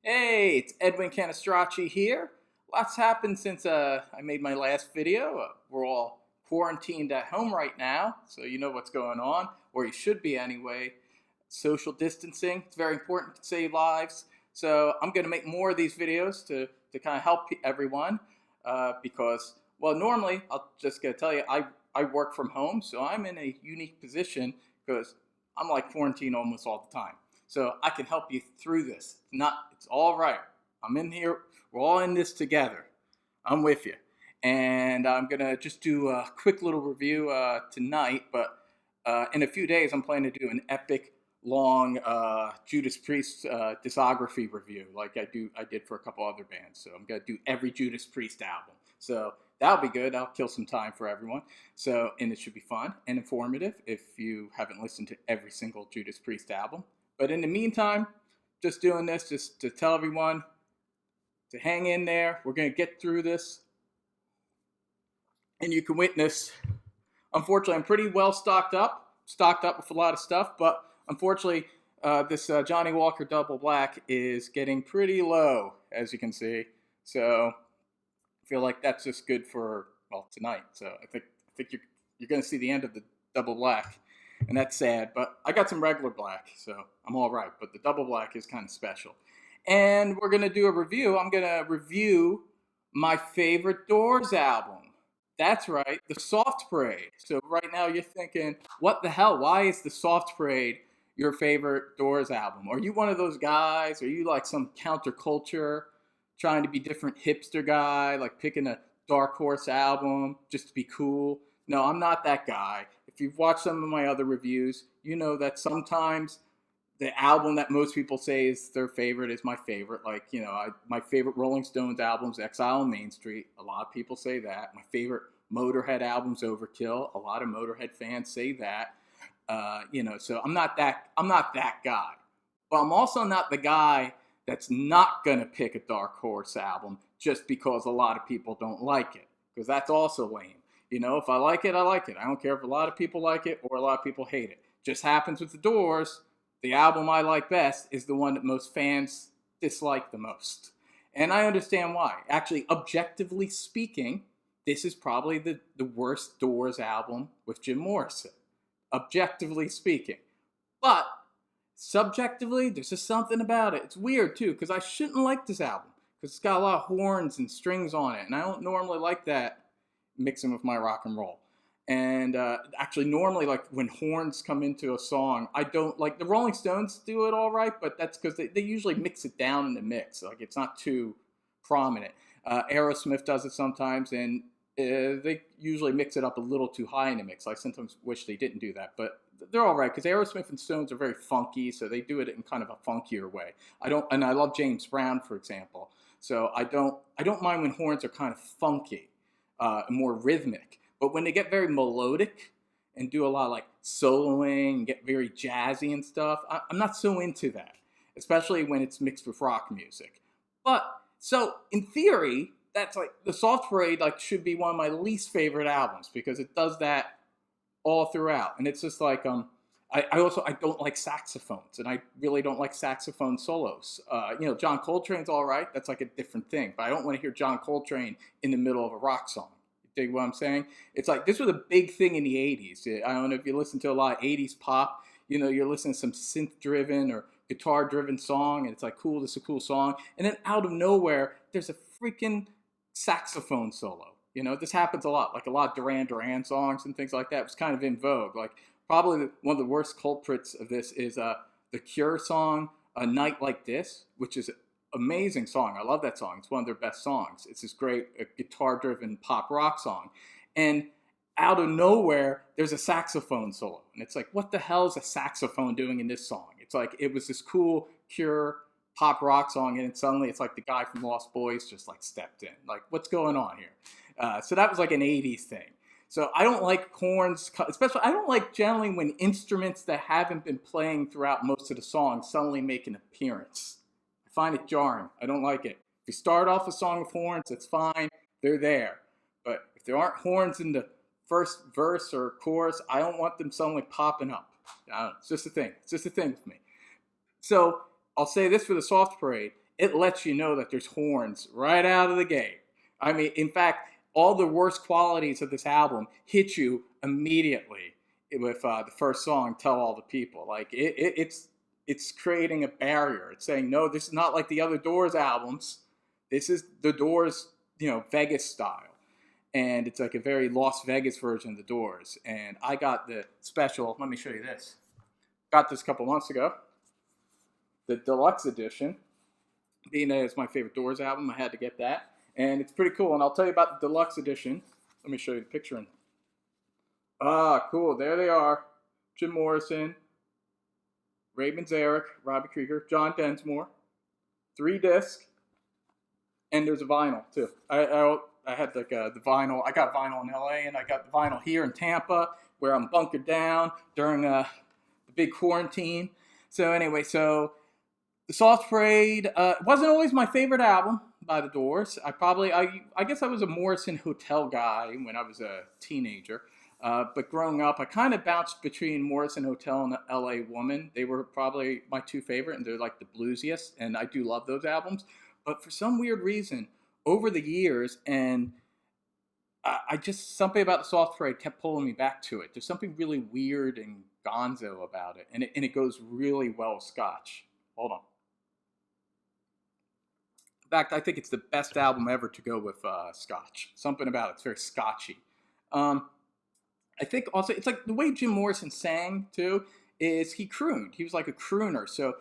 Hey, it's Edwin Canistracci here. Lots happened since I made my last video. We're all quarantined at home right now, so you know what's going on, or you should be anyway. Social distancing, it's very important to save lives. So I'm going to make more of these videos to kind of help everyone because, well, normally, I'll just going to tell you, I work from home, so I'm in a unique position because I'm like quarantined almost all the time. So I can help you through this. It's all right. I'm in here. We're all in this together. I'm with you. And I'm going to just do a quick little review tonight. But in a few days, I'm planning to do an epic, long Judas Priest discography review like I did for a couple other bands. So I'm going to do every Judas Priest album. So that'll be good. I'll kill some time for everyone. So, and it should be fun and informative if you haven't listened to every single Judas Priest album. But in the meantime, just doing this just to tell everyone to hang in there. We're going to get through this. And you can witness, unfortunately, I'm pretty well stocked up with a lot of stuff. But unfortunately, this Johnny Walker Double Black is getting pretty low, as you can see. So I feel like that's just good for, well, tonight. So I think you're going to see the end of the Double Black. And that's sad, but I got some regular black, so I'm all right. But the double black is kind of special. And we're going to do a review. I'm going to review my favorite Doors album. That's right, The Soft Parade. So right now you're thinking, what the hell? Why is The Soft Parade your favorite Doors album? Are you one of those guys? Are you like some counterculture, trying to be different hipster guy, like picking a Dark Horse album just to be cool? No, I'm not that guy. If you've watched some of my other reviews, you know that sometimes the album that most people say is their favorite is my favorite. Like, my favorite Rolling Stones album is Exile on Main Street. A lot of people say that. My favorite Motorhead album's Overkill. A lot of Motorhead fans say that. So I'm not that guy. But I'm also not the guy that's not going to pick a Dark Horse album just because a lot of people don't like it. Because that's also lame. If I like it, I like it. I don't care if a lot of people like it or a lot of people hate it. Just happens with the Doors, the album I like best is the one that most fans dislike the most. And I understand why. Actually, objectively speaking, this is probably the worst Doors album with Jim Morrison. Objectively speaking. But subjectively, there's just something about it. It's weird, too, because I shouldn't like this album. Because it's got a lot of horns and strings on it. And I don't normally like that mixing with my rock and roll. And actually normally, like when horns come into a song, I don't like, the Rolling Stones do it all right, but that's because they usually mix it down in the mix. Like it's not too prominent. Aerosmith does it sometimes, and they usually mix it up a little too high in the mix. I sometimes wish they didn't do that, but they're all right because Aerosmith and Stones are very funky, so they do it in kind of a funkier way. And I love James Brown, for example. So I don't mind when horns are kind of funky. More rhythmic. But when they get very melodic and do a lot of like soloing and get very jazzy and stuff, I'm not so into that, especially when it's mixed with rock music. But so in theory, that's like the Soft Parade like should be one of my least favorite albums because it does that all throughout. And it's just like I don't like saxophones, and I really don't like saxophone solos. John Coltrane's all right. That's like a different thing. But I don't want to hear John Coltrane in the middle of a rock song. You dig what I'm saying? It's like this was a big thing in the 80s. I don't know if you listen to a lot of 80s pop. You're listening to some synth-driven or guitar-driven song, and it's like, cool, this is a cool song. And then out of nowhere, there's a freaking saxophone solo. This happens a lot. Like a lot of Duran Duran songs and things like that. It was kind of in vogue. Like, probably one of the worst culprits of this is the Cure song, A Night Like This, which is an amazing song. I love that song. It's one of their best songs. It's this great guitar-driven pop rock song. And out of nowhere, there's a saxophone solo. And it's like, what the hell is a saxophone doing in this song? It's like, it was this cool Cure pop rock song, and suddenly it's like the guy from Lost Boys just like stepped in. Like, what's going on here? So that was like an 80s thing. So I don't like horns, especially I don't like generally when instruments that haven't been playing throughout most of the song suddenly make an appearance. I find it jarring. I don't like it. If you start off a song with horns, it's fine. They're there. But if there aren't horns in the first verse or chorus, I don't want them suddenly popping up. It's just a thing. It's just a thing with me. So I'll say this for the Soft Parade. it lets you know that there's horns right out of the gate. I mean, in fact, all the worst qualities of this album hit you immediately with the first song, "Tell All the People." Like it's creating a barrier. It's saying, no, this is not like the other Doors albums. This is the Doors, Vegas style. And it's like a very Las Vegas version of the Doors. And I got the special, let me show you this. Got this a couple months ago. The Deluxe edition. Being that it's my favorite Doors album, I had to get that. And it's pretty cool. And I'll tell you about the Deluxe edition. Let me show you the picture. Cool. There they are. Jim Morrison, Raymond Zarek, Robbie Krieger, John Densmore. 3-disc. And there's a vinyl, too. I had like the vinyl. I got vinyl in LA, and I got the vinyl here in Tampa, where I'm bunkered down during the big quarantine. So anyway, The Soft Parade wasn't always my favorite album by the Doors. I guess I was a Morrison Hotel guy when I was a teenager. But growing up, I kind of bounced between Morrison Hotel and LA Woman. They were probably my two favorite, and they're like the bluesiest, and I do love those albums. But for some weird reason, over the years, and something about The Soft Parade kept pulling me back to it. There's something really weird and gonzo about it, and it goes really well with Scotch. Hold on. In fact, I think it's the best album ever to go with Scotch. Something about it's very Scotchy. I think also it's like the way Jim Morrison sang too is he crooned. He was like a crooner. So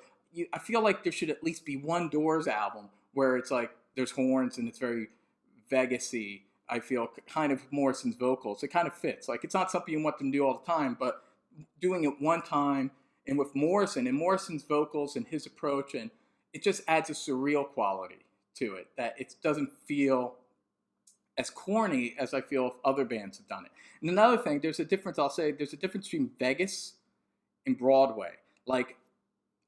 I feel like there should at least be one Doors album where it's like there's horns and it's very Vegas-y. I feel kind of Morrison's vocals. It kind of fits. Like it's not something you want them to do all the time, but doing it one time and with Morrison and Morrison's vocals and his approach, and it just adds a surreal quality to it that it doesn't feel as corny as I feel if other bands have done it. And another thing, there's a difference between Vegas and Broadway. Like,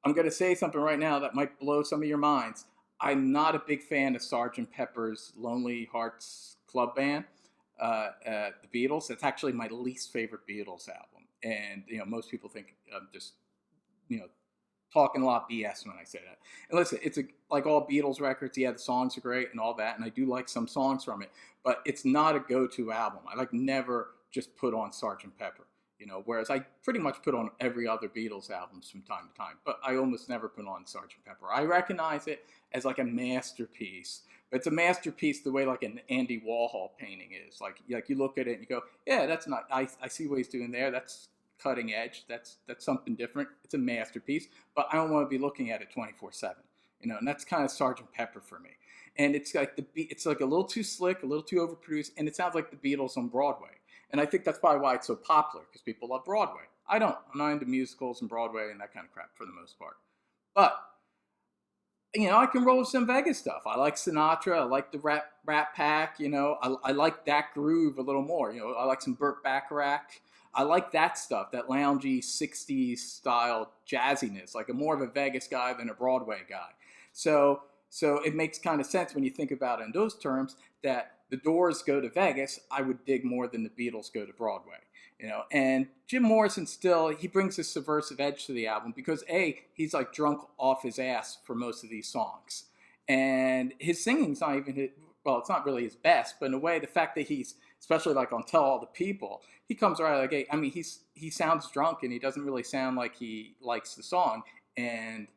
I'm going to say something right now that might blow some of your minds. I'm not a big fan of Sgt. Pepper's Lonely Hearts Club Band, the Beatles. That's actually my least favorite Beatles album. And, most people think I'm just, talking a lot of BS when I say that. And listen, it's like all Beatles records. Yeah, the songs are great and all that, and I do like some songs from it, but it's not a go-to album. I never just put on Sgt. Pepper, whereas I pretty much put on every other Beatles album from time to time, but I almost never put on Sgt. Pepper. I recognize it as like a masterpiece, but it's a masterpiece the way like an Andy Warhol painting is. Like you look at it and you go, yeah, that's not. I see what he's doing there. That's cutting edge. That's something different. It's a masterpiece, but I don't want to be looking at it 24/7. And that's kind of Sgt. Pepper for me. And it's like it's like a little too slick, a little too overproduced, and it sounds like the Beatles on Broadway. And I think that's probably why it's so popular, because people love Broadway. I don't. I'm not into musicals and Broadway and that kind of crap for the most part. But I can roll with some Vegas stuff. I like Sinatra. I like the Rat Pack. I like that groove a little more. I like some Burt Bacharach. I like that stuff, that loungy 60s style jazziness, like more of a Vegas guy than a Broadway guy. So it makes kind of sense when you think about it in those terms that the Doors go to Vegas, I would dig more than the Beatles go to Broadway. And Jim Morrison he brings this subversive edge to the album because he's like drunk off his ass for most of these songs. And his singing's not even it's not really his best, but in a way, the fact that he's, especially like on Tell All the People, he comes right out of the gate. I mean, he sounds drunk and he doesn't really sound like he likes the song. And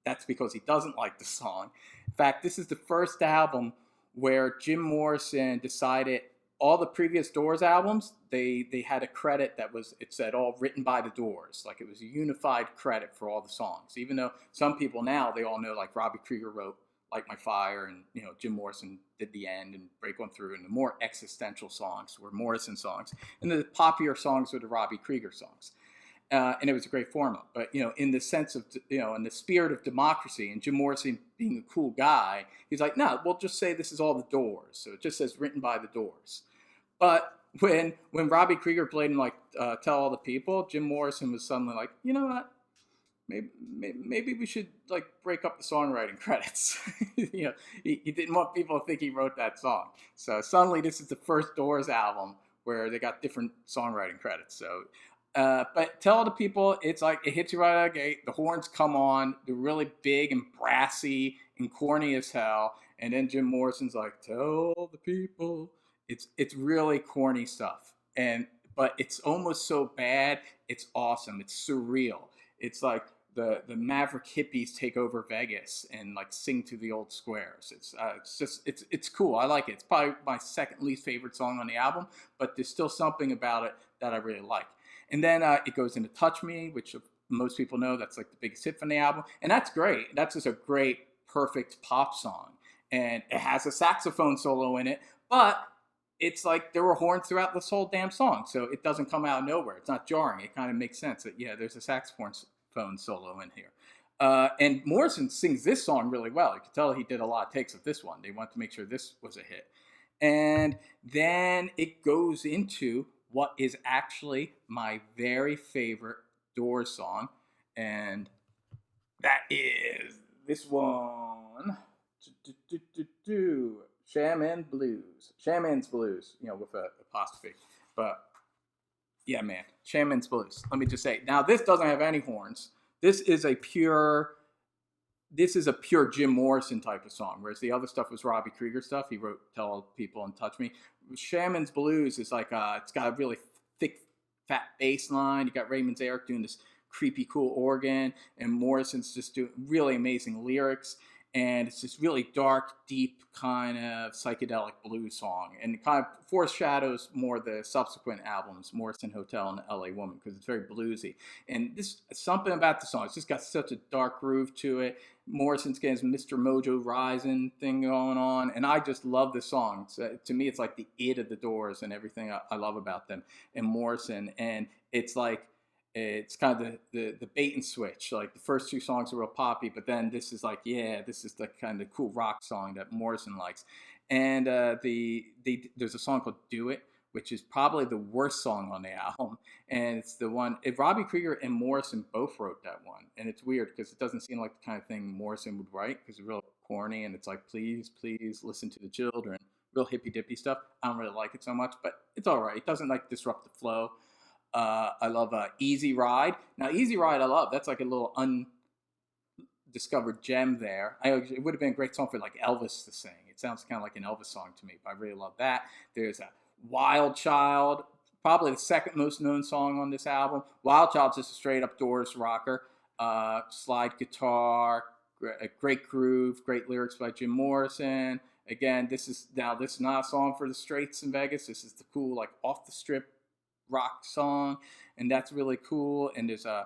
that's because he doesn't like the song. In fact, this is the first album where Jim Morrison decided all the previous Doors albums, they had a credit it said all written by the Doors. Like it was a unified credit for all the songs. Even though some people now, they all know like Robbie Krieger wrote Light My Fire, and Jim Morrison did The End and Break On Through, and the more existential songs were Morrison songs, and the popular songs were the Robbie Krieger songs. And it was a great formula. But, in the sense of, in the spirit of democracy and Jim Morrison being a cool guy, he's like, no, we'll just say this is all the Doors. So it just says written by the Doors. But when Robbie Krieger played in Tell All the People, Jim Morrison was suddenly like, you know what? Maybe we should break up the songwriting credits. He didn't want people to think he wrote that song. So suddenly this is the first Doors album where they got different songwriting credits. So, but Tell All the People, it's like it hits you right out of the gate. The horns come on. They're really big and brassy, and corny as hell. And then Jim Morrison's like, "Tell the people." It's really corny stuff, but it's almost so bad. It's awesome. It's surreal. It's like the maverick hippies take over Vegas and like sing to the old squares. It's cool. I like it. It's probably my second least favorite song on the album, but there's still something about it that I really like. And then it goes into "Touch Me," which most people know that's like the biggest hit from the album, and that's great. That's just a great, perfect pop song, and it has a saxophone solo in it, but it's like there were horns throughout this whole damn song, so it doesn't come out of nowhere. It's not jarring. It kind of makes sense that, yeah, there's a saxophone solo in here. And Morrison sings this song really well. You can tell he did a lot of takes of this one. They wanted to make sure this was a hit. And then it goes into what is actually my very favorite Doors song, and that is this one. Shaman Blues. Shaman's Blues, with an apostrophe. But yeah, man, Shaman's Blues. Let me just say, now this doesn't have any horns. This is a pure Jim Morrison type of song, whereas the other stuff was Robbie Krieger stuff. He wrote "Tell People" and "Touch Me." Shaman's Blues is like it's got a really thick, fat bass line. You got Raymond Zarek doing this creepy, cool organ, and Morrison's just doing really amazing lyrics. And it's this really dark, deep kind of psychedelic blues song, and it kind of foreshadows more the subsequent albums, Morrison Hotel and LA Woman, because it's very bluesy. And this something about the song, it's just got such a dark groove to it. Morrison's getting his Mr. Mojo Rising thing going on, and I just love this song. To me, it's like the it of the Doors and everything I love about them and Morrison. And it's like, it's kind of the bait and switch. Like the first two songs are real poppy, but then this is like, yeah, this is the kind of cool rock song that Morrison likes. And there's a song called "Do It," which is probably the worst song on the album. And it's the one, Robbie Krieger and Morrison both wrote that one. And it's weird because it doesn't seem like the kind of thing Morrison would write, because it's real corny and it's like, please, please listen to the children. Real hippy dippy stuff. I don't really like it so much, but it's all right. It doesn't like disrupt the flow. I love "Easy Ride." Now, "Easy Ride" I love. That's like a little undiscovered gem there. It would have been a great song for like Elvis to sing. It sounds kind of like an Elvis song to me, but I really love that. There's a "Wild Child," probably the second most known song on this album. Wild Child's just a straight up Doors rocker. Slide guitar, great groove, great lyrics by Jim Morrison. Again, this is not a song for the straights in Vegas. This is the cool, like, off the strip rock song, and that's really cool. And there's the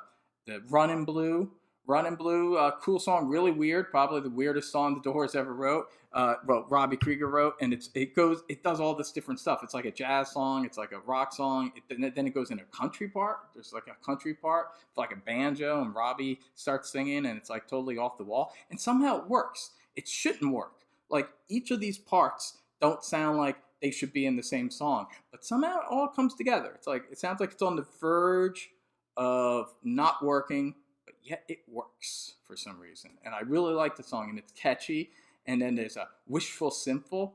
"Runnin' Blue." Cool song, really weird, probably the weirdest song the Doors ever wrote. Robbie Krieger wrote, and it does all this different stuff. It's like a jazz song, it's like a rock song, then it goes into a country part. There's like a country part, it's like a banjo, and Robbie starts singing, and it's like totally off the wall, and somehow it works. It shouldn't work. Like, each of these parts don't sound like they should be in the same song, but somehow it all comes together. It's like, it sounds like it's on the verge of not working, but yet it works for some reason. And I really like the song, and it's catchy. And then there's a "Wishful Simple."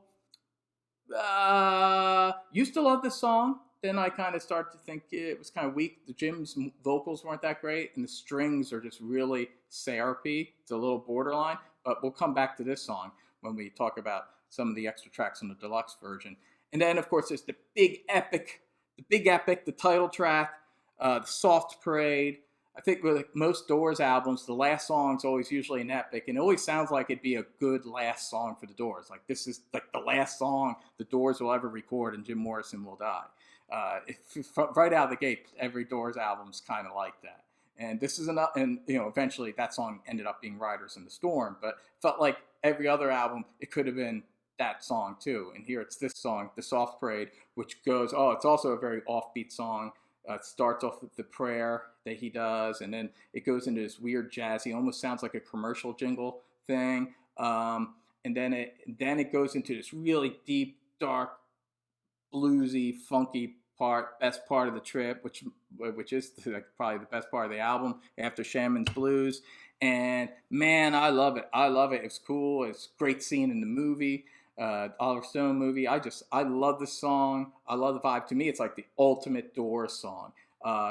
Used to love this song. Then I kind of started to think it was kind of weak. The Jim's vocals weren't that great, and the strings are just really syrupy. It's a little borderline, but we'll come back to this song when we talk about some of the extra tracks on the deluxe version. And then, of course, there's the big epic, the title track, the "Soft Parade." I think with most Doors albums, the last song's always usually an epic, and it always sounds like it'd be a good last song for the Doors. Like, this is like the last song the Doors will ever record, and Jim Morrison will die. Right out of the gate, every Doors album's kind of like that. And this is enough, and eventually that song ended up being "Riders in the Storm," but felt like every other album, it could have been that song too. And here it's this song, the "Soft Parade," which goes, it's also a very offbeat song. It starts off with the prayer that he does, and then it goes into this weird jazzy, almost sounds like a commercial jingle thing. And then it goes into this really deep, dark, bluesy, funky part, best part of the trip, which is like probably the best part of the album after Shaman's Blues. And man, I love it. It's cool. It's a great scene in the movie. Oliver Stone movie. I love the song. I love the vibe. To me, it's like the ultimate Doors song.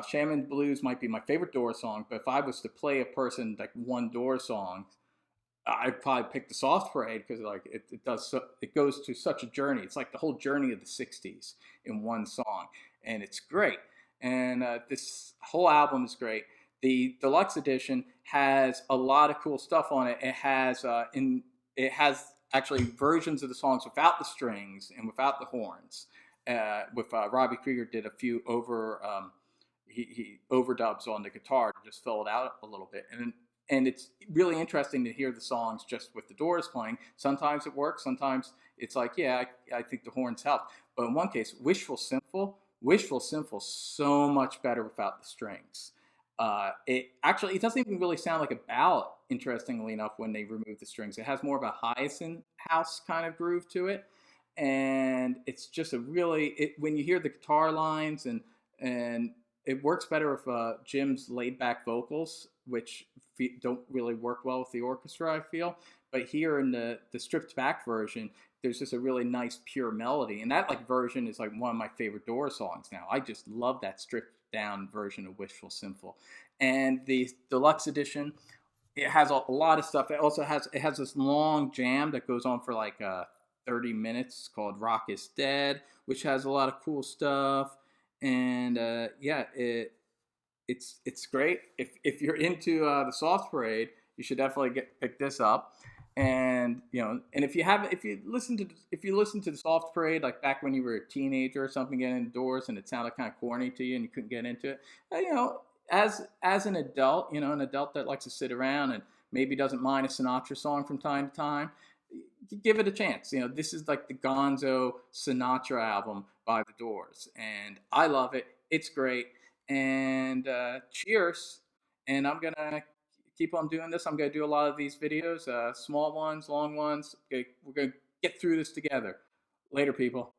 Shaman Blues might be my favorite Doors song, but if I was to play a person like one Doors song, I'd probably pick the Soft Parade because like it goes to such a journey. It's like the whole journey of the '60s in one song, and it's great. And this whole album is great. The deluxe edition has a lot of cool stuff on it. It has actually versions of the songs without the strings and without the horns. With Robbie Krieger did a few he overdubs on the guitar to just fill it out a little bit, and it's really interesting to hear the songs just with the Doors playing. Sometimes it works, sometimes it's like, yeah, I think the horns help. But in one case, Wishful Sinful, so much better without the strings. It doesn't even really sound like a ballad, interestingly enough, when they remove the strings. It has more of a Hyacinth house kind of groove to it, and it's just when you hear the guitar lines and it works better with Jim's laid back vocals, which don't really work well with the orchestra, I feel. But here in the stripped back version, there's just a really nice pure melody, and that like version is like one of my favorite Doors songs now. I just love that stripped down version of Wishful Sinful. And the deluxe edition, it has a lot of stuff. It has this long jam that goes on for like 30 minutes called Rock is Dead, which has a lot of cool stuff. And yeah, it's great. If you're into the Soft Parade, you should definitely pick this up. And and if you listen to the Soft Parade like back when you were a teenager or something, getting indoors and it sounded kind of corny to you and you couldn't get into it, as an adult, an adult that likes to sit around and maybe doesn't mind a Sinatra song from time to time, give it a chance. This is like the Gonzo Sinatra album by the Doors, and I love it. It's great. And cheers. And I'm gonna keep on doing this. I'm gonna do a lot of these videos, small ones, long ones. Okay, we're gonna get through this together. Later, people.